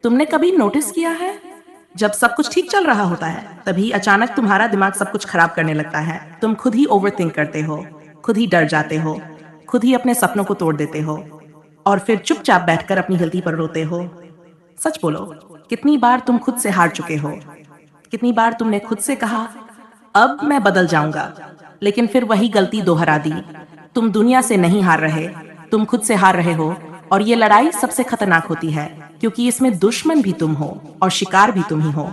तुमने कभी नोटिस किया है, जब सब कुछ ठीक चल रहा होता है तभी अचानक तुम्हारा दिमाग सब कुछ खराब करने लगता है। तुम खुद ही ओवरथिंक करते हो, खुद ही डर जाते हो, खुद ही अपने सपनों को तोड़ देते हो और फिर चुपचाप बैठकर अपनी गलती पर रोते हो। सच बोलो, कितनी बार तुम खुद से हार चुके हो? कितनी बार तुमने खुद से कहा अब मैं बदल जाऊंगा, लेकिन फिर वही गलती दोहरा दी। तुम दुनिया से नहीं हार रहे, तुम खुद से हार रहे हो। और ये लड़ाई सबसे खतरनाक होती है, क्योंकि इसमें दुश्मन भी तुम हो और शिकार भी तुम ही हो।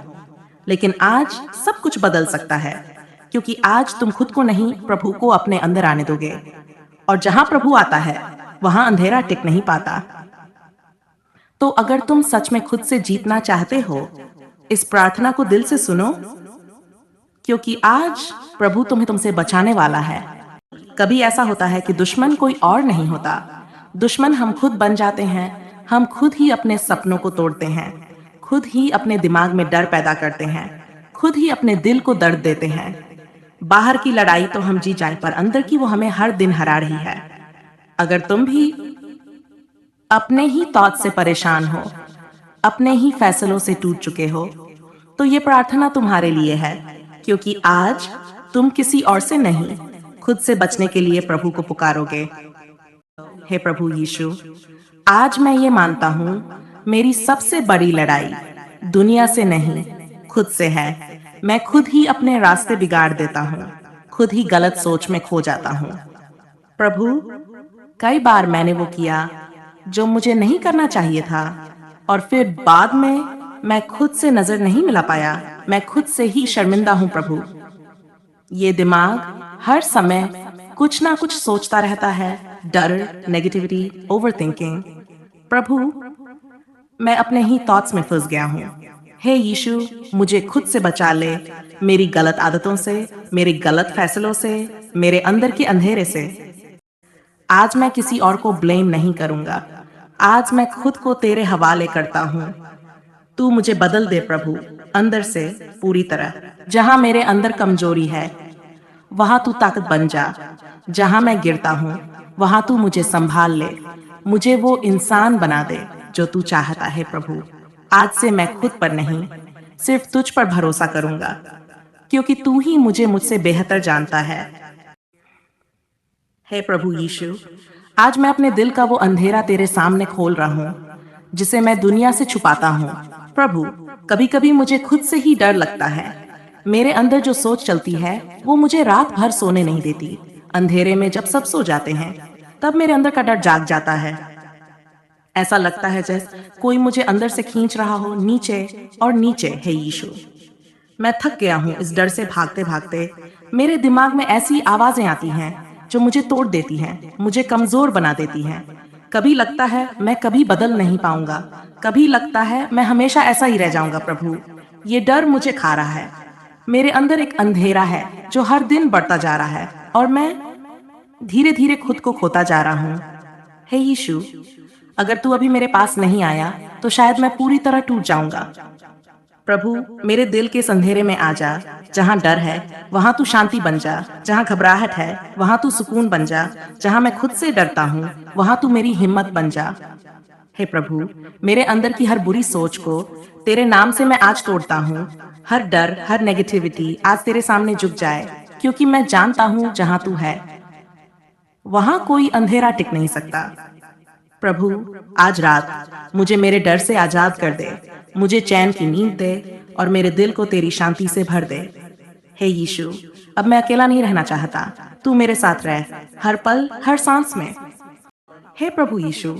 लेकिन आज सब कुछ बदल सकता है, क्योंकि आज तुम खुद को नहीं, प्रभु को अपने अंदर आने दोगे। और जहां प्रभु आता है वहां अंधेरा टिक नहीं पाता। तो अगर तुम सच में खुद से जीतना चाहते हो, इस प्रार्थना को दिल से सुनो, क्योंकि आज प्रभु तुम्हें तुमसे बचाने वाला है। कभी ऐसा होता है कि दुश्मन कोई और नहीं होता, दुश्मन हम खुद बन जाते हैं। हम खुद ही अपने सपनों को तोड़ते हैं, खुद ही अपने दिमाग में डर पैदा करते हैं, खुद ही अपने दिल को दर्द देते हैं। बाहर की लड़ाई तो हम जीत जाएं, पर अंदर की वो हमें हर दिन हरा रही है। अगर तुम भी अपने ही थॉट से परेशान हो, अपने ही फैसलों से टूट चुके हो, तो ये प्रार्थना तुम्हारे लिए है, क्योंकि आज तुम किसी और से नहीं, खुद से बचने के लिए प्रभु को पुकारोगे। हे प्रभु यीशु, आज मैं ये मानता हूँ, मेरी सबसे बड़ी लड़ाई दुनिया से नहीं, खुद से है। मैं खुद ही अपने रास्ते बिगाड़ देता हूँ, खुद ही गलत सोच में खो जाता हूँ। प्रभु, कई बार मैंने वो किया जो मुझे नहीं करना चाहिए था, और फिर बाद में मैं खुद से नजर नहीं मिला पाया। मैं खुद से ही शर्मिंदा हूँ प्रभु। ये दिमाग हर समय कुछ ना कुछ सोचता रहता है, डर, नेगेटिविटी, ओवरथिंकिंग। प्रभु, मैं अपने ही थॉट्स में फंस गया हूँ। हे यीशु, मुझे खुद से बचा ले, मेरी गलत आदतों से, मेरे गलत फैसलों से, मेरे अंदर के अंधेरे से। आज मैं किसी और को ब्लेम नहीं करूंगा, आज मैं खुद को तेरे हवाले करता हूँ। तू मुझे बदल दे प्रभु, अंदर से पूरी तरह। जहां मेरे अंदर कमजोरी है वहां तू ताकत बन जा। जहां मैं गिरता हूँ वहां तू मुझे संभाल ले। मुझे वो इंसान बना दे जो तू चाहता है प्रभु। आज से मैं खुद पर नहीं, सिर्फ तुझ पर भरोसा करूंगा, क्योंकि तू ही मुझे मुझसे बेहतर जानता है। हे प्रभु यीशु, आज मैं अपने दिल का वो अंधेरा तेरे सामने खोल रहा हूँ, जिसे मैं दुनिया से छुपाता हूँ। प्रभु, कभी कभी मुझे खुद से ही डर लगता है। मेरे अंदर जो सोच चलती है वो मुझे रात भर सोने नहीं देती। अंधेरे में जब सब सो जाते हैं तब मेरे अंदर का डर जाग जाता है। ऐसा लगता है जैसे कोई मुझे अंदर से खींच रहा हो, नीचे और नीचे। हे यीशु, मैं थक गया हूँ इस डर से भागते भागते। मेरे दिमाग में ऐसी आवाजें आती हैं जो मुझे तोड़ देती हैं, मुझे कमजोर बना देती हैं। कभी लगता है मैं कभी बदल नहीं पाऊंगा, कभी लगता है मैं हमेशा ऐसा ही रह जाऊंगा। प्रभु, ये डर मुझे खा रहा है। मेरे अंदर एक अंधेरा है जो हर दिन बढ़ता जा रहा है, और मैं धीरे धीरे खुद को खोता जा रहा हूँ। हे यीशु, अगर तू अभी मेरे पास नहीं आया तो शायद मैं पूरी तरह टूट जाऊंगा। प्रभु, मेरे दिल के अंधेरे में आ जा। जहाँ डर है वहां तू शांति बन जा, जहाँ घबराहट है वहां तू सुकून बन जा, जहाँ मैं खुद से डरता हूँ वहां तू मेरी हिम्मत बन जा। हे प्रभु, मेरे अंदर की हर बुरी सोच को तेरे नाम से मैं आज तोड़ता हूँ। हर डर, हर नेगेटिविटी आज तेरे सामने झुक जाए, क्योंकि मैं जानता हूँ जहाँ तू है वहां कोई अंधेरा टिक नहीं सकता। प्रभु, आज रात मुझे मेरे डर से आजाद कर दे, मुझे चैन की नींद दे और मेरे दिल को तेरी शांति से भर दे। हे यीशु, अब मैं अकेला नहीं रहना चाहता, तू मेरे साथ रह, हर पल, हर सांस में। हे प्रभु यीशु,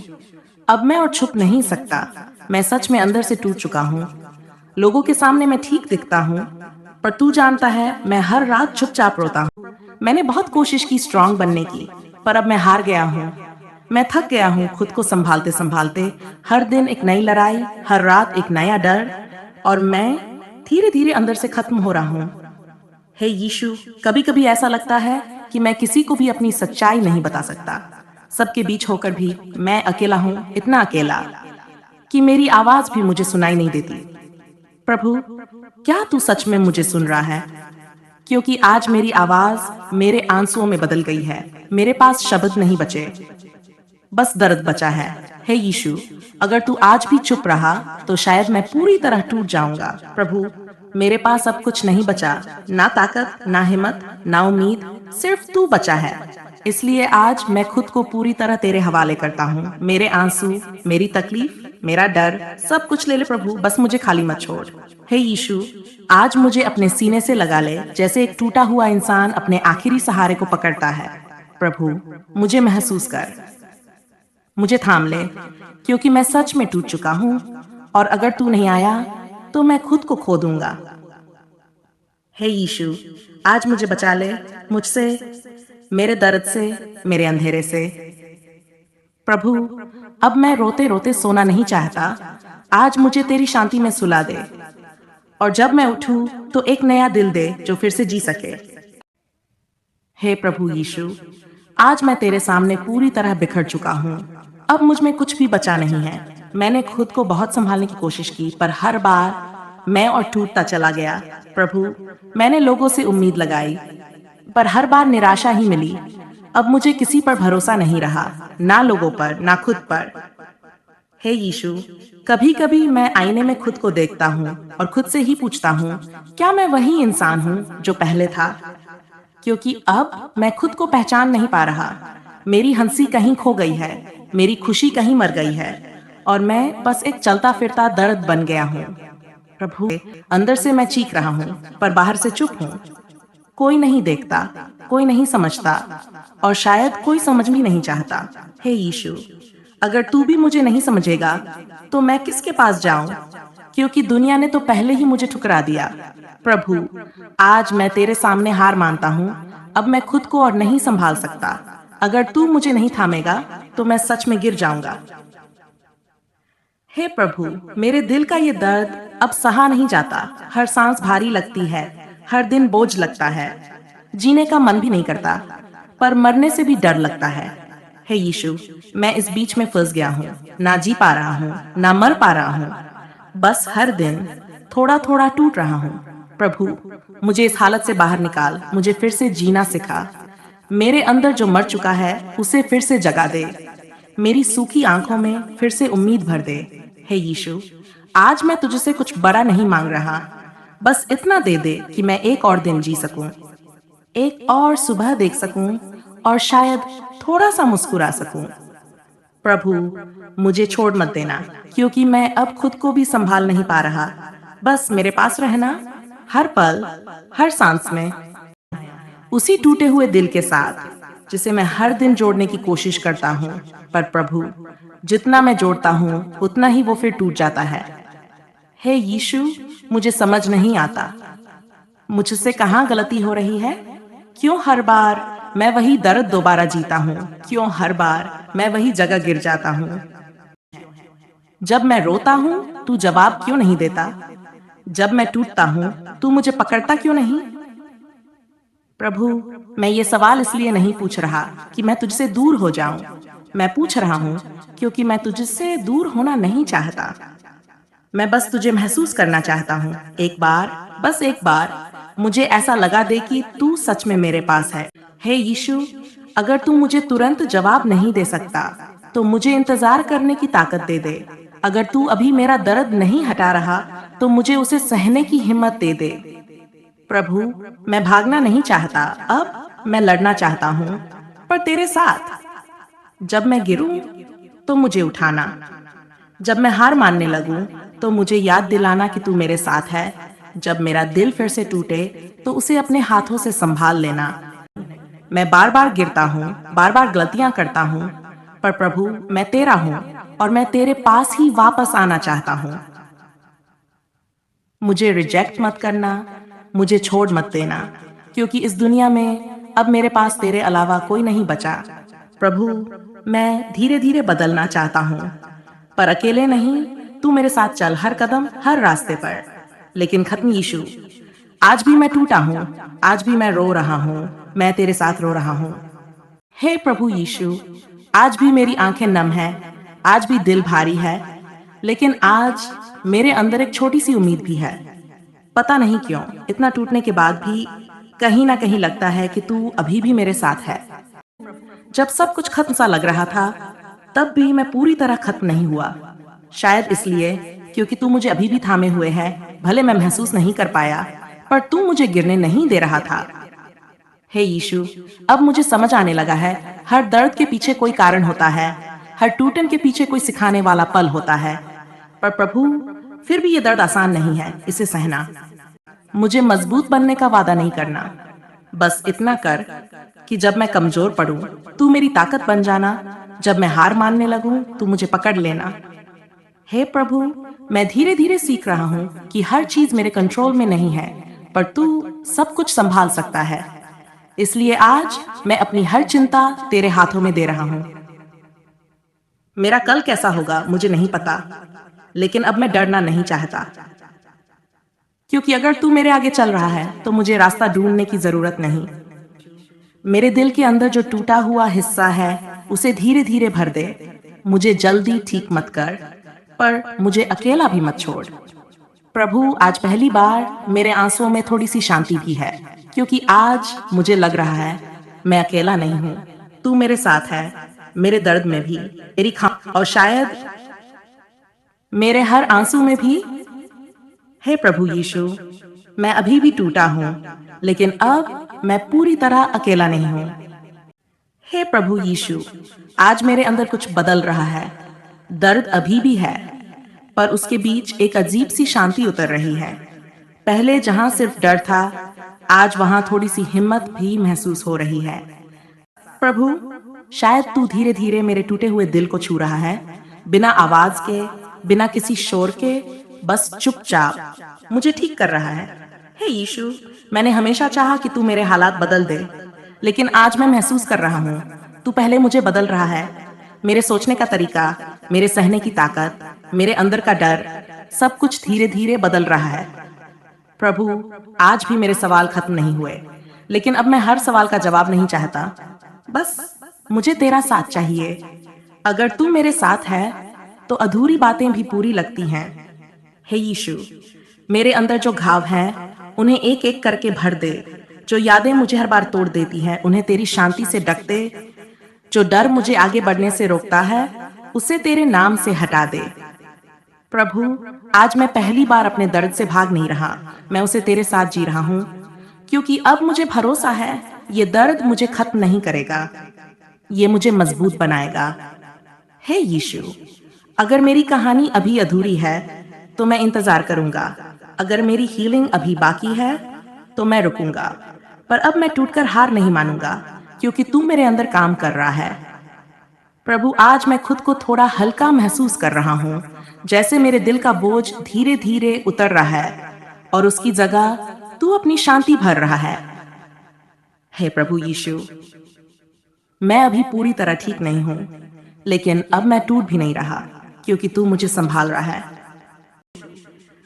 अब मैं और छुप नहीं सकता। मैं सच में अंदर से टूट चुका हूँ। लोगों के सामने मैं ठीक दिखता हूँ, पर तू जानता है मैं हर रात चुपचाप रोता हूँ। मैंने बहुत कोशिश की स्ट्रांग बनने की, पर अब मैं हार गया हूँ। मैं थक गया हूँ खुद को संभालते संभालते। हर दिन एक नई लड़ाई, हर रात एक नया डर, और मैं धीरे धीरे अंदर से खत्म हो रहा हूँ। हे यीशु, कभी कभी ऐसा लगता है कि मैं किसी को भी अपनी सच्चाई नहीं बता सकता। सबके बीच होकर भी मैं अकेला हूँ, इतना अकेला कि मेरी आवाज भी मुझे सुनाई नहीं देती। प्रभु, क्या तू सच में मुझे सुन रहा है? क्योंकि आज मेरी आवाज मेरे आंसुओं में बदल गई है। मेरे पास शब्द नहीं बचे, बस दर्द बचा है। हे यीशु, अगर तू आज भी चुप रहा तो शायद मैं पूरी तरह टूट जाऊंगा। प्रभु, मेरे पास अब कुछ नहीं बचा, ना ताकत, ना हिम्मत, ना उम्मीद, सिर्फ तू बचा है। इसलिए आज मैं खुद को पूरी तरह तेरे हवाले करता हूँ। मेरे आंसू, मेरी तकलीफ, मेरा डर, सब कुछ ले ले प्रभु, बस मुझे खाली मत छोड़। हे यीशु, आज मुझे अपने सीने से लगा ले, जैसे एक टूटा हुआ इंसान अपने आखिरी सहारे को पकड़ता है। प्रभु, मुझे महसूस कर, मुझे थाम ले, क्योंकि मैं सच में टूट चुका हूँ, और अगर तू नहीं आया तो मैं खुद को खो दूंगा। हे यीशु, आज मुझे बचा ले, मुझसे, मेरे दर्द से, मेरे अंधेरे से। प्रभु, अब मैं रोते रोते सोना नहीं चाहता। आज मुझे तेरी शांति में सुला दे, और जब मैं उठूं तो एक नया दिल दे जो फिर से जी सके। हे प्रभु यीशु, आज मैं तेरे सामने पूरी तरह बिखर चुका हूँ। अब मुझ में कुछ भी बचा नहीं है। मैंने खुद को बहुत संभालने की कोशिश की, पर हर बार मैं और टूटता चला गया। प्रभु, मैंने लोगों से उम्मीद लगाई, पर हर बार निराशा ही मिली। अब मुझे किसी पर भरोसा नहीं रहा, ना लोगों पर, ना खुद पर। हे यीशु, कभी कभी मैं आईने में खुद को देखता हूँ और खुद से ही पूछता हूँ, क्या मैं वही इंसान हूँ जो पहले था? क्योंकि अब मैं खुद को पहचान नहीं पा रहा। मेरी हंसी कहीं खो गई है, मेरी खुशी कहीं मर गई है, और मैं बस एक चलता फिरता दर्द बन गया हूँ। प्रभु, अंदर से मैं चीख रहा हूँ, पर बाहर से चुप हूँ। कोई नहीं देखता, कोई नहीं समझता, और शायद कोई समझ भी नहीं चाहता। हे यीशु, अगर तू भी मुझे नहीं समझेगा तो मैं किसके पास जाऊं? क्योंकि दुनिया ने तो पहले ही मुझे ठुकरा दिया। प्रभु, आज मैं तेरे सामने हार मानता हूँ। अब मैं खुद को और नहीं संभाल सकता। अगर तू मुझे नहीं थामेगा तो मैं सच में गिर जाऊंगा। हे प्रभु, मेरे दिल का ये दर्द अब सहा नहीं जाता। हर सांस भारी लगती है, हर दिन बोझ लगता है। जीने का मन भी नहीं करता, पर मरने से भी डर लगता है। हे यीशु, मैं इस बीच में फंस गया हूँ, ना जी पा रहा हूँ, ना मर पा रहा हूँ, बस हर दिन थोड़ा थोड़ा टूट रहा हूँ। प्रभु, मुझे इस हालत से बाहर निकाल, मुझे फिर से जीना सिखा। मेरे अंदर जो मर चुका है उसे फिर से जगा दे, मेरी सूखी आंखों में फिर से उम्मीद भर दे। हे यीशु, आज मैं तुझसे कुछ बड़ा नहीं मांग रहा, बस इतना दे दे कि मैं एक और दिन जी सकूं, एक और सुबह देख सकूं, और शायद थोड़ा सा मुस्कुरा सकूं। प्रभु, मुझे छोड़ मत देना, क्योंकि मैं अब खुद को भी संभाल नहीं पा रहा। बस मेरे पास रहना, हर पल, हर सांस में, उसी टूटे हुए दिल के साथ जिसे मैं हर दिन जोड़ने की कोशिश करता हूँ। पर प्रभु, जितना मैं जोड़ता हूँ उतना ही वो फिर टूट जाता है। हे यीशु, मुझे समझ नहीं आता, मुझसे कहाँ गलती हो रही है? क्यों हर बार मैं वही दर्द दोबारा जीता हूँ? क्यों हर बार मैं वही जगह गिर जाता हूँ? जब मैं रोता हूँ तू जवाब क्यों नहीं देता? जब मैं टूटता हूँ तू मुझे पकड़ता क्यों नहीं? प्रभु, मैं ये सवाल इसलिए नहीं पूछ रहा कि मैं तुझसे दूर हो जाऊं। मैं पूछ रहा हूँ क्योंकि मैं तुझसे दूर होना नहीं चाहता। मैं बस तुझे महसूस करना चाहता हूँ। एक बार, बस एक बार, मुझे ऐसा लगा दे कि तू सच में मेरे पास है। हे यीशु, अगर तू मुझे तुरंत जवाब नहीं दे सकता तो मुझे इंतजार करने की ताकत दे दे। अगर तू अभी मेरा दर्द नहीं हटा रहा तो मुझे उसे सहने की हिम्मत दे दे। प्रभु, मैं भागना नहीं चाहता, अब मैं लड़ना चाहता हूँ, पर तेरे साथ। जब मैं गिरूं तो मुझे उठाना, जब मैं हार मानने लगूं तो मुझे याद दिलाना कि तू मेरे साथ है। जब मेरा दिल फिर से टूटे तो उसे अपने हाथों से संभाल लेना। मैं बार बार गिरता हूँ, बार बार गलतियां करता हूँ, पर प्रभु, मैं तेरा हूँ और मैं तेरे पास ही वापस आना चाहता हूँ। मुझे रिजेक्ट मत करना, मुझे छोड़ मत देना, क्योंकि इस दुनिया में अब मेरे पास तेरे अलावा कोई नहीं बचा। प्रभु, मैं धीरे धीरे बदलना चाहता हूँ, पर अकेले नहीं, तू मेरे साथ चल हर कदम, हर रास्ते पर। लेकिन खत्म यीशु, आज भी मैं टूटा हूँ, आज भी मैं रो रहा हूँ, मैं तेरे साथ रो रहा हूँ। हे प्रभु यीशु, आज भी मेरी आंखें नम है, आज भी दिल भारी है, लेकिन आज मेरे अंदर एक छोटी सी उम्मीद भी है। पता नहीं क्यों, इतना टूटने के बाद भी कहीं ना कहीं लगता है कि तू अभी भी मेरे साथ है। जब सब कुछ खत्म सा लग रहा था, तब भी मैं पूरी तरह खत्म नहीं हुआ। शायद इसलिए क्योंकि तू मुझे अभी भी थामे हुए है। भले मैं महसूस नहीं कर पाया, पर तू मुझे गिरने नहीं दे रहा था। हे यीशु, अब मुझे समझ आने लगा है, हर दर्द के पीछे कोई कारण होता है, हर टूटन के पीछे कोई सिखाने वाला पल होता है। पर प्रभु, फिर भी ये दर्द आसान नहीं है इसे सहना। मुझे मजबूत बनने का वादा नहीं करना। बस इतना कर कि जब मैं कमजोर पड़ूं, तू मेरी ताकत बन जाना। जब मैं हार मानने लगूं, तू मुझे पकड़ लेना। हे प्रभु, मैं धीरे धीरे सीख रहा हूं कि हर चीज मेरे कंट्रोल में नहीं है, पर तू सब कुछ संभाल सकता है। इसलिए आज मैं अपनी हर चिंता तेरे हाथों में दे रहा हूं। मेरा कल कैसा होगा मुझे नहीं पता, लेकिन अब मैं डरना नहीं चाहता, क्योंकि अगर तू मेरे आगे चल रहा है तो मुझे रास्ता ढूंढने की जरूरत नहीं। मेरे दिल के अंदर जो टूटा हुआ हिस्सा है उसे धीरे धीरे भर दे। मुझे जल्दी ठीक मत कर, पर मुझे अकेला भी मत छोड़। प्रभु, आज पहली बार मेरे आंसुओं में थोड़ी सी शांति भी है, क्योंकि आज मुझे लग रहा है मैं अकेला नहीं हूँ। तू मेरे साथ है, मेरे दर्द में भी, मेरी खाम और शायद मेरे हर आंसू में भी। हे प्रभु यीशु, मैं अभी भी टूटा हूँ, लेकिन अब मैं पूरी तरह अकेला नहीं हूँ। हे प्रभु यीशु, आज मेरे अंदर कुछ बदल रहा है। दर्द अभी भी है, पर उसके बीच एक अजीब सी शांति उतर रही है। पहले जहां सिर्फ डर था, आज वहां थोड़ी सी हिम्मत भी महसूस हो रही है। प्रभु, शायद तू धीरे धीरे मेरे टूटे हुए दिल को छू रहा है, बिना आवाज के, बिना किसी शोर के, बस चुपचाप मुझे ठीक कर रहा है। हे यीशु, मैंने हमेशा चाहा कि तू मेरे हालात बदल दे, लेकिन आज मैं महसूस कर रहा हूँ तू पहले मुझे बदल रहा है। मेरे सोचने का तरीका, मेरे सहने की ताकत, मेरे अंदर का डर, सब कुछ धीरे धीरे बदल रहा है। प्रभु, आज भी मेरे सवाल खत्म नहीं हुए, लेकिन अब मैं हर सवाल का जवाब नहीं चाहता। बस मुझे तेरा साथ चाहिए। अगर तू मेरे साथ है तो अधूरी बातें भी पूरी लगती हैं। हे यीशु, मेरे अंदर जो घाव हैं उन्हें एक एक करके भर दे। जो यादें मुझे हर बार तोड़ देती हैं उन्हें तेरी शांति से ढक दे। जो डर मुझे आगे बढ़ने से रोकता है उसे तेरे नाम से हटा दे। प्रभु, आज मैं पहली बार अपने दर्द से भाग नहीं रहा, मैं उसे तेरे साथ जी रहा हूँ, क्योंकि अब मुझे भरोसा है ये दर्द मुझे खत्म नहीं करेगा, ये मुझे मजबूत बनाएगा। हे यीशु, अगर मेरी कहानी अभी अधूरी है तो मैं इंतजार करूंगा। अगर मेरी हीलिंग अभी बाकी है तो मैं रुकूंगा, पर अब मैं टूटकर हार नहीं मानूंगा, क्योंकि तू मेरे अंदर काम कर रहा है। प्रभु, आज मैं खुद को थोड़ा हल्का महसूस कर रहा हूँ, जैसे मेरे दिल का बोझ धीरे धीरे उतर रहा है और उसकी जगह तू अपनी शांति भर रहा है। हे प्रभु यीशु, मैं अभी पूरी तरह ठीक नहीं हूँ, लेकिन अब मैं टूट भी नहीं रहा, क्योंकि तू मुझे संभाल रहा है।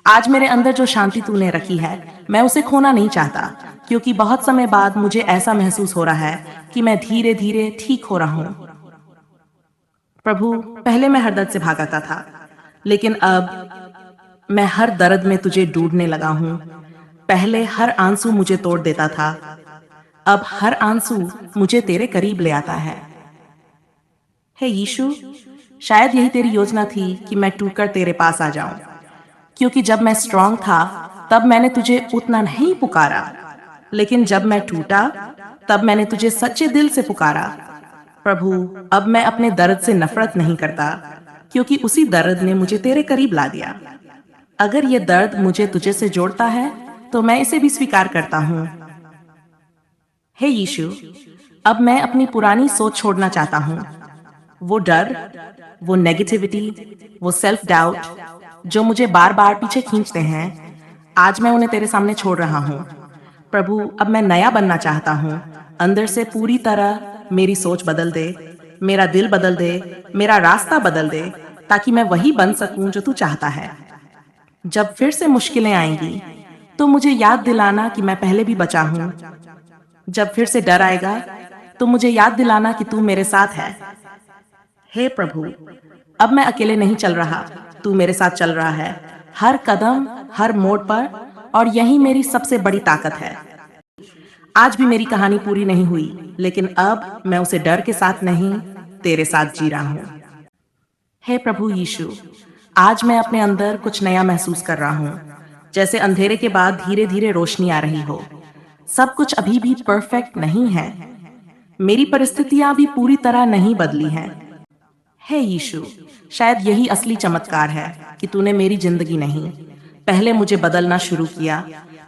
आज मेरे अंदर जो शांति तूने रखी है, मैं उसे खोना नहीं चाहता, क्योंकि बहुत समय बाद मुझे ऐसा महसूस हो रहा है कि मैं धीरे धीरे ठीक हो रहा हूँ। प्रभु, पहले मैं हर दर्द से भागता था, लेकिन अब मैं हर दर्द में तुझे ढूंढने लगा हूँ। पहले हर आंसू मुझे तोड़ देता था, अब हर आंसू मुझे तेरे करीब ले आता है। हे यीशु, शायद यही तेरी योजना थी कि मैं टूटकर तेरे पास आ जाऊं, क्योंकि जब मैं स्ट्रांग था तब मैंने तुझे उतना नहीं पुकारा, लेकिन जब मैं टूटा तब मैंने तुझे सच्चे दिल से पुकारा। प्रभु, अब मैं अपने दर्द से नफरत नहीं करता, क्योंकि उसी दर्द ने मुझे तेरे करीब ला दिया। अगर ये दर्द मुझे तुझे से जोड़ता है तो मैं इसे भी स्वीकार करता हूँ। हे यीशु, अब मैं अपनी पुरानी सोच छोड़ना चाहता हूँ। वो डर, वो नेगेटिविटी, वो सेल्फ डाउट जो मुझे बार बार पीछे खींचते हैं, आज मैं उन्हें तेरे सामने छोड़ रहा हूँ। प्रभु, अब मैं नया बनना चाहता हूँ। अंदर से पूरी तरह मेरी सोच बदल दे, मेरा दिल बदल दे, मेरा रास्ता बदल दे, ताकि मैं वही बन सकूं जो तू चाहता है। जब फिर से मुश्किलें आएंगी तो मुझे याद दिलाना कि मैं पहले भी बचा हूँ। जब फिर से डर आएगा तो मुझे याद दिलाना कि तू मेरे साथ है। हे प्रभु, अब मैं अकेले नहीं चल रहा, तू मेरे साथ चल रहा है, हर कदम, हर मोड़ पर, और यही मेरी सबसे बड़ी ताकत है। आज भी मेरी कहानी पूरी नहीं हुई, लेकिन अब मैं उसे डर के साथ नहीं, तेरे साथ जी रहा हूँ। हे प्रभु यीशु, आज मैं अपने अंदर कुछ नया महसूस कर रहा हूँ, जैसे अंधेरे के बाद धीरे धीरे रोशनी आ रही हो। सब कुछ अभी भी परफेक्ट नहीं है। मेरी परिस्थितियां अभी पूरी तरह नहीं बदली हैं। हे यीशु, शायद यही असली चमत्कार है कि तूने मेरी जिंदगी नहीं, पहले मुझे बदलना शुरू किया,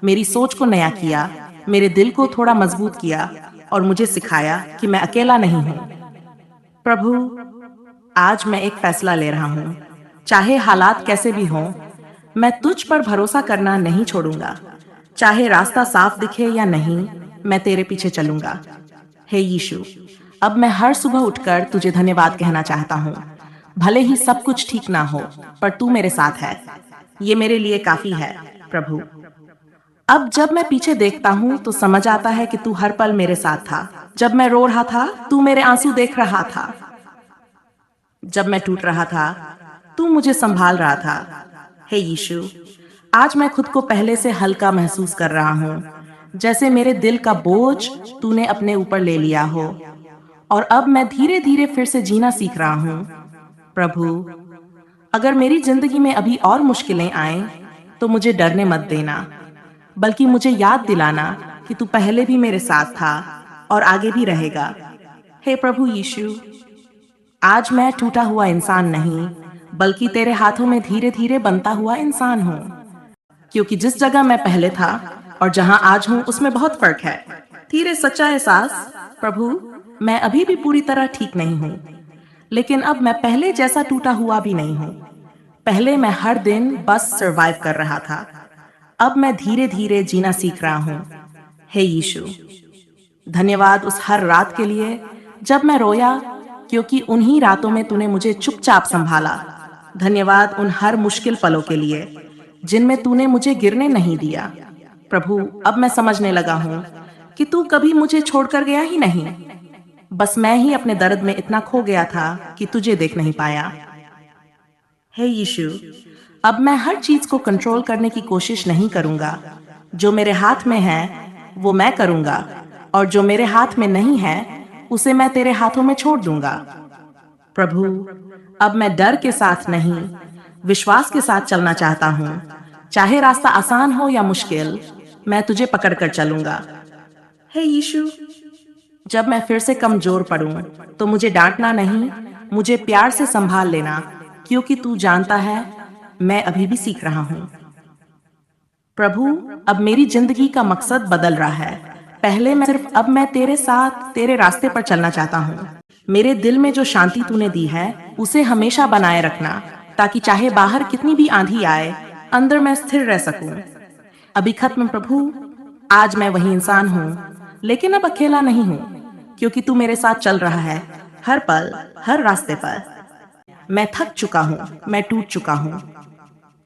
मेरी सोच को नया किया, मेरे दिल को थोड़ा मजबूत किया और मुझे सिखाया कि मैं अकेला नहीं हूँ। प्रभु, आज मैं एक फैसला ले रहा हूँ। चाहे हालात कैसे भी हों, मैं तुझ पर भरोसा करना नहीं छोड़ूंगा। चाहे रास्ता साफ दिखे या नहीं, मैं तेरे पीछे चलूंगा। हे यीशु, अब मैं हर सुबह उठकर तुझे धन्यवाद कहना चाहता हूँ। भले ही सब कुछ ठीक ना हो, पर तू मेरे साथ है। ये मेरे लिए काफी है, प्रभु। अब जब मैं पीछे देखता हूँ तो समझ आता है कि तू हर पल मेरे साथ था। जब मैं रो रहा था, तू मेरे आंसू देख रहा था। जब मैं टूट रहा था, तू मुझे संभाल रहा था। हे यीशु, आज मैं खुद को पहले से हल्का महसूस कर रहा हूँ, जैसे मेरे दिल का बोझ तूने अपने ऊपर ले लिया हो। और अब मैं धीरे धीरे फिर से जीना सीख रहा हूँ। प्रभु, अगर मेरी जिंदगी में अभी और मुश्किलें आएं, तो मुझे डरने मत देना, बल्कि मुझे याद दिलाना कि तू पहले भी मेरे साथ था और आगे भी रहेगा। हे प्रभु यीशु, आज मैं टूटा हुआ इंसान नहीं, बल्कि तेरे हाथों में धीरे धीरे बनता हुआ इंसान हूँ। क्योंकि जिस जगह मैं पहले था और जहाँ आज हूँ, उसमें बहुत फर्क है। धीरे सच्चा एहसास, प्रभु, मैं अभी भी पूरी तरह ठीक नहीं हूँ, लेकिन अब मैं पहले जैसा टूटा हुआ भी नहीं हूँ। पहले मैं हर दिन बस सरवाइव कर रहा था, अब मैं धीरे धीरे जीना सीख रहा हूँ। हे यीशु, धन्यवाद उस हर रात के लिए जब मैं रोया, क्योंकि उन्हीं रातों में तूने मुझे चुपचाप संभाला। धन्यवाद उन हर मुश्किल पलों के लिए जिनमें तूने मुझे गिरने नहीं दिया। प्रभु, अब मैं समझने लगा हूँ कि तू कभी मुझे छोड़कर गया ही नहीं। बस मैं ही अपने दर्द में इतना खो गया था कि तुझे देख नहीं पाया। हे यीशु, अब मैं हर चीज को कंट्रोल करने की कोशिश नहीं करूंगा। जो मेरे हाथ में है वो मैं करूंगा, और जो मेरे हाथ में नहीं है उसे मैं तेरे हाथों में छोड़ दूंगा। प्रभु, अब मैं डर के साथ नहीं, विश्वास के साथ चलना चाहता हूँ। चाहे रास्ता आसान हो या मुश्किल, मैं तुझे पकड़कर चलूंगा। हे यीशु, जब मैं फिर से कमजोर पड़ूं, तो मुझे डांटना नहीं, मुझे प्यार से संभाल लेना, क्योंकि तू जानता है मैं अभी भी सीख रहा हूँ। प्रभु, अब मेरी जिंदगी का मकसद बदल रहा है। पहले मैं सिर्फ, अब मैं तेरे साथ तेरे रास्ते पर चलना चाहता हूँ। मेरे दिल में जो शांति तूने दी है उसे हमेशा बनाए रखना, ताकि चाहे बाहर कितनी भी आंधी आए, अंदर मैं स्थिर रह सकूं। अभी खत्म प्रभु, आज मैं वही इंसान हूँ, लेकिन अब अकेला नहीं हूँ, क्योंकि तू मेरे साथ चल रहा है, हर पल, हर रास्ते पर। मैं थक चुका हूँ, मैं टूट चुका हूँ।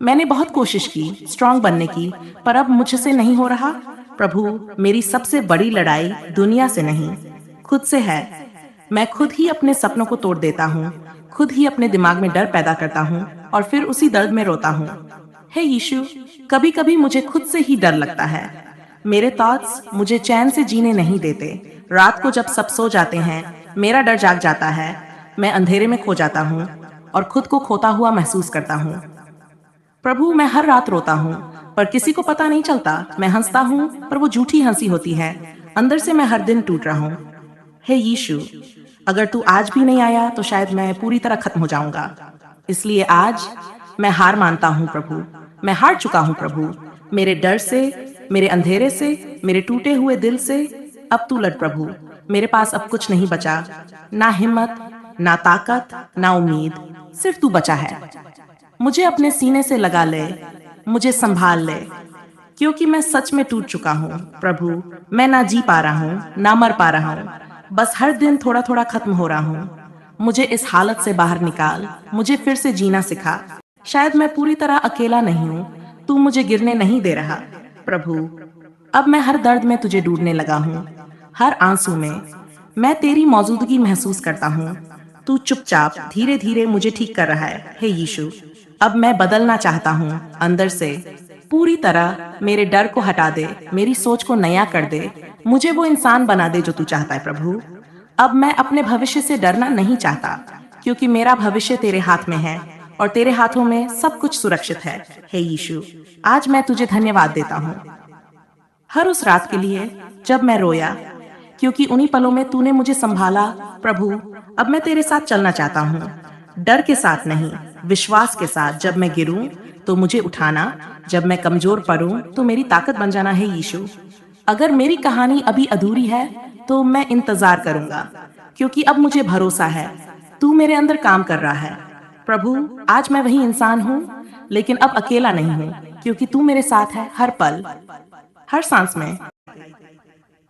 मैंने बहुत कोशिश की स्ट्रांग बनने की, पर अब मुझसे नहीं हो रहा। प्रभु, मेरी सबसे बड़ी लड़ाई दुनिया से नहीं, खुद से है। मैं खुद ही अपने सपनों को तोड़ देता हूँ, खुद ही अपने दिमाग में डर पैदा करता हूँ और फिर उसी दर्द में रोता हूँ। हे यीशु, कभी कभी मुझे खुद से ही डर लगता है। मेरे थॉट्स मुझे चैन से जीने नहीं देते। रात को जब सब सो जाते हैं, मेरा डर जाग जाता है। मैं अंधेरे में खो जाता हूँ और खुद को खोता हुआ महसूस करता हूँ। प्रभु, मैं हर रात रोता हूँ, पर किसी को पता नहीं चलता। मैं हंसता हूँ, पर वो झूठी हंसी होती है। अंदर से मैं हर दिन टूट रहा हूँ। हे यीशु, अगर तू आज भी नहीं आया तो शायद मैं पूरी तरह खत्म हो जाऊंगा। इसलिए आज मैं हार मानता हूँ प्रभु, मैं हार चुका हूँ प्रभु। मेरे डर से, मेरे अंधेरे से, मेरे टूटे हुए दिल से अब तू लड़ प्रभु। मेरे पास अब कुछ नहीं बचा, ना हिम्मत, ना ताकत, ना उम्मीद, सिर्फ तू बचा है। मुझे अपने सीने से लगा ले, मुझे संभाल ले, क्योंकि मैं सच में टूट चुका हूँ प्रभु। मैं ना जी पा रहा हूँ, ना मर पा रहा हूँ, बस हर दिन थोड़ा थोड़ा खत्म हो रहा हूँ। मुझे इस हालत से बाहर निकाल, मुझे फिर से जीना सिखा। शायद मैं पूरी तरह अकेला नहीं हूँ, तू मुझे गिरने नहीं दे रहा। प्रभु, अब मैं हर दर्द में तुझे ढूंढने लगा हूँ, हर आंसू में मैं तेरी मौजूदगी महसूस करता हूँ। तू चुपचाप धीरे धीरे मुझे ठीक कर रहा है। हे यीशु, अब मैं बदलना चाहता हूँ अंदर से, पूरी तरह मेरे डर को हटा दे, मेरी सोच को नया कर दे, मुझे वो इंसान बना दे जो तू चाहता है प्रभु। अब मैं अपने भविष्य से डरना नहीं चाहता, क्योंकि मेरा भविष्य तेरे हाथ में है और तेरे हाथों में सब कुछ सुरक्षित है। हे यीशु, आज मैं तुझे धन्यवाद देता हूँ हर उस रात के लिए जब मैं रोया, क्योंकि उन्हीं पलों में तूने मुझे संभाला। प्रभु, अब मैं तेरे साथ चलना चाहता हूँ, डर के साथ नहीं, विश्वास के साथ। जब मैं गिरूं तो मुझे उठाना, जब मैं कमजोर पड़ूं तो मेरी ताकत बन जाना है यीशु। अगर मेरी कहानी अभी अधूरी है तो मैं इंतजार करूंगा, क्योंकि अब मुझे भरोसा है तू मेरे अंदर काम कर रहा है। प्रभु, आज मैं वही इंसान हूँ, लेकिन अब अकेला नहीं हूँ, क्योंकि तू मेरे साथ है हर पल, हर सांस में।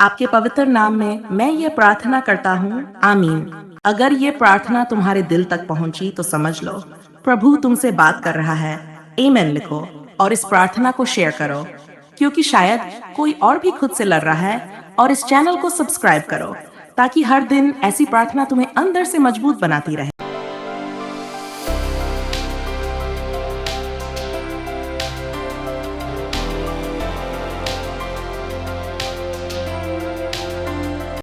आपके पवित्र नाम में मैं ये प्रार्थना करता हूँ, आमीन। अगर ये प्रार्थना तुम्हारे दिल तक पहुंची तो समझ लो प्रभु तुमसे बात कर रहा है। आमीन लिखो और इस प्रार्थना को शेयर करो, क्योंकि शायद कोई और भी खुद से लड़ रहा है। और इस चैनल को सब्सक्राइब करो ताकि हर दिन ऐसी प्रार्थना तुम्हें अंदर से मजबूत बनाती रहे।